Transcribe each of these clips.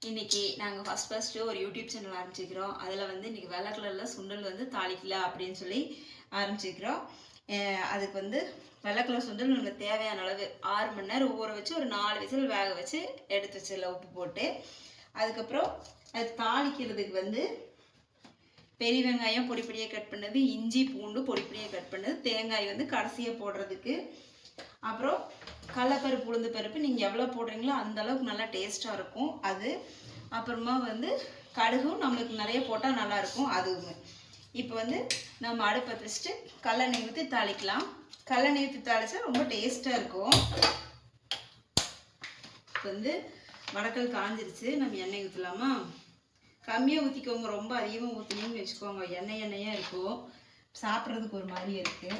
இன்னைக்கு நாங்கள் ஃபஸ்ட்டு ஒரு யூடியூப் சேனல் ஆரம்பிச்சிக்கிறோம். அதில் வந்து இன்றைக்கி வெள்ளை கலரில் சுண்டல் வந்து தாளிக்கலாம் அப்படின்னு சொல்லி ஆரம்பிச்சிக்கிறோம். அதுக்கு வந்து வெள்ளை கலர் சுண்டல் நமக்கு தேவையான அளவு 6 மணி நேரம் ஊற வச்சு ஒரு 4 விசில் வேக வச்சு எடுத்து வச்சிடலாம் உப்பு போட்டு. அதுக்கப்புறம் அது தாளிக்கிறதுக்கு வந்து பெரிய வெங்காயம் பொடி பொடியாக கட் பண்ணது, இஞ்சி பூண்டு பொடி பொடியாக கட் பண்ணது, தேங்காய் வந்து கடைசியாக போடுறதுக்கு, அப்புறம் கடலைப்பருப்பு உளுந்து பருப்பு நீங்கள் எவ்வளோ போடுறீங்களோ அந்த அளவுக்கு நல்லா டேஸ்ட்டாக இருக்கும் அது. அப்புறமா வந்து கடுகும் நம்மளுக்கு நிறைய போட்டால் நல்லாயிருக்கும் அதுவுமே. இப்போ வந்து நம்ம அடுப்பை வச்சுட்டு கடலெண்ணெய் ஊற்றி தாளிக்கலாம். கடலெண்ணெய் ஊற்றி தாளித்தா ரொம்ப டேஸ்ட்டாக இருக்கும். இப்போ வந்து வடக்கல் காஞ்சிருச்சு, நம்ம எண்ணெய் ஊற்றலாமா? கம்மியாக ஊற்றிக்கோங்க, ரொம்ப அதிகமாக ஊற்றினீங்கன்னு வச்சுக்கோங்க எண்ணெயாக இருக்கும், சாப்பிட்றதுக்கு ஒரு மாதிரி இருக்குது.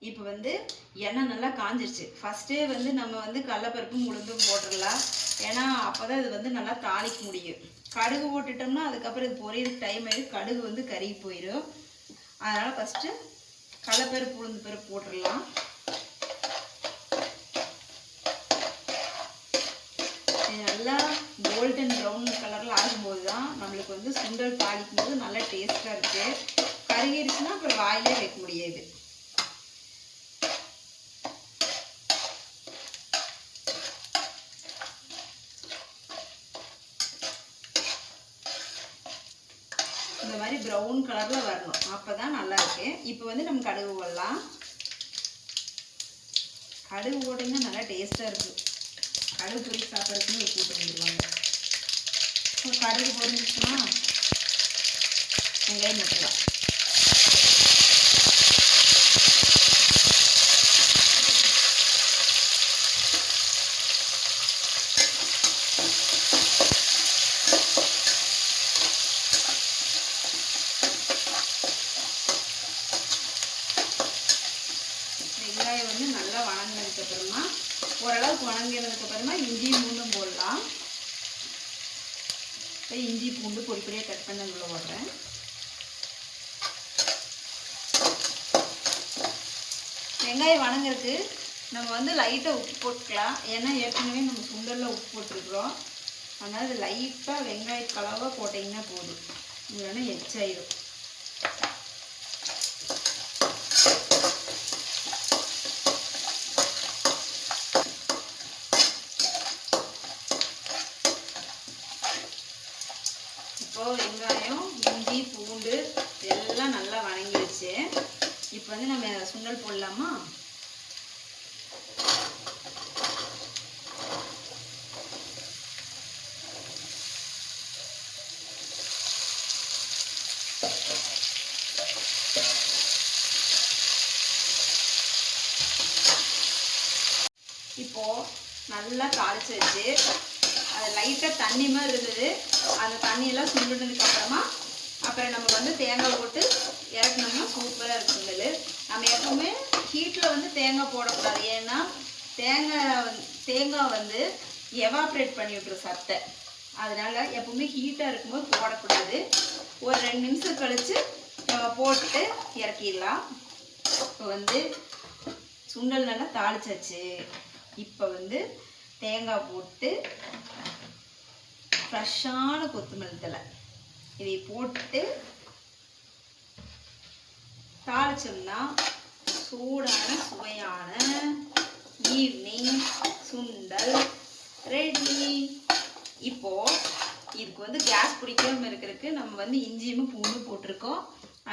இப்போ வந்து எண்ணெய் நல்லா காஞ்சிருச்சு. ஃபஸ்ட்டே வந்து நம்ம வந்து கடலைப்பருப்பும் உளுந்தும் போட்டுடலாம், ஏன்னா அப்போ தான் இது வந்து நல்லா தாளிக்க முடியும். கடுகு போட்டுட்டோம்னா அதுக்கப்புறம் இது பொரியலுக்கு டைம் ஆகிடும், கடுகு வந்து கருகி போயிடும். அதனால் ஃபஸ்ட்டு கடலைப்பருப்பு உளுந்து பருப்பு போட்டுடலாம். நல்லா கோல்டன் ப்ரௌன் கலரில் ஆகும்போது தான் நம்மளுக்கு வந்து சுண்டல் தாளிக்கும் போது நல்லா டேஸ்ட்டாக இருக்குது. கருகிருச்சுன்னா அப்புறம் வாயிலே வைக்க முடியாது. இந்த மாதிரி ப்ரௌன் கலரில் வரணும், அப்போ தான் நல்லாயிருக்கு. இப்போ வந்து நம்ம கடுகு போடலாம். கடுகு போட்டிங்கன்னா நல்லா டேஸ்ட்டாக இருக்கும். கடுகு பொரி சாப்பிட்றதுக்குன்னு போட்டு வந்துடுவாங்க. ஸோ கடுகு பொரிஞ்சிச்சுன்னா வெங்காயம் போட்டுக்கலாம். வெங்காயம் வந்து நல்லா வணங்கினதுக்கப்புறமா, ஓரளவுக்கு வணங்கினதுக்கப்புறமா இஞ்சி பூண்டும் போடலாம். இஞ்சி பூண்டு பொடி பொடியாக கட் பண்ண உள்ள போடுறேன். வெங்காயம் வணங்குறதுக்கு நம்ம வந்து லைட்டாக உப்பு போட்டுக்கலாம், ஏன்னா ஏற்கனவே நம்ம சுண்டலில் உப்பு போட்டுருக்குறோம். அதனால் அது லைட்டாக வெங்காய கலவாக போட்டிங்கன்னா போதும், இல்லைன்னா எச்சாயிடும். இப்போது வெங்காயம் இஞ்சி பூண்டு எல்லாம் நல்லா வணங்கிடுச்சு. இப்போ வந்து நம்ம சுண்டல் போடலாமா? இப்போது நல்லா தாளிச்சு வச்சு அது லைட்டாக தண்ணி மாதிரி இருந்தது, அந்த தண்ணியெல்லாம் சுண்டுனதுக்கு அப்புறம் நம்ம வந்து தேங்காய் போட்டு இறக்குனோம்னா சூப்பராக இருக்கும் சுண்டல். நம்ம எப்பவுமே ஹீட்டில் வந்து தேங்காய் போடக்கூடாது, ஏன்னா தேங்காய் வந்து எவாப்ரேட் பண்ணி விட்டுரும் சத்தை. அதனால் எப்பவுமே ஹீட்டாக இருக்கும்போது போடக்கூடாது. ஒரு 2 நிமிஷம் கழித்து போட்டுட்டு இறக்கிடலாம். இப்போ வந்து சுண்டல் நல்லா தாளிச்சாச்சு. இப்போ வந்து தேங்காய் போட்டு ஃப்ரெஷ்ஷான கொத்தமல்லி தழை இதை போட்டு தாளிச்சோம்னா சூடான சுவையான ஈவினிங் சுண்டல் ரெடி. இப்போது இதுக்கு வந்து கேஸ் பிடிக்காமல் இருக்கிறதுக்கு நம்ம வந்து இஞ்சியும் பூண்டு போட்டிருக்கோம்.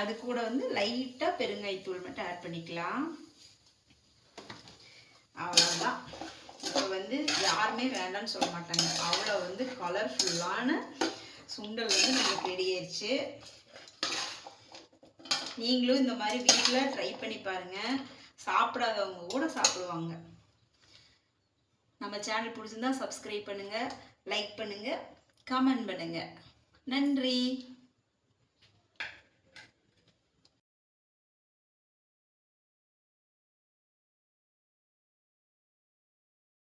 அது கூட வந்து லைட்டாக பெருங்காயத்தூள் மட்டும் ஆட் பண்ணிக்கலாம். அவ்வளோதான். இப்போ வந்து யாருமே வேண்டாம்னு சொல்ல மாட்டாங்க, அவ்வளோ வந்து கலர்ஃபுல்லான சுண்டல் வந்து நமக்கு ரெடி ஆயிடுச்சு. நீங்களும் இந்த மாதிரி வீட்டில் ட்ரை பண்ணி பாருங்கள், சாப்பிடாதவங்க கூட சாப்பிடுவாங்க. நம்ம சேனல் பிடிச்சிருந்தா சப்ஸ்கிரைப் பண்ணுங்கள், லைக் பண்ணுங்கள், கமெண்ட் பண்ணுங்கள். நன்றி.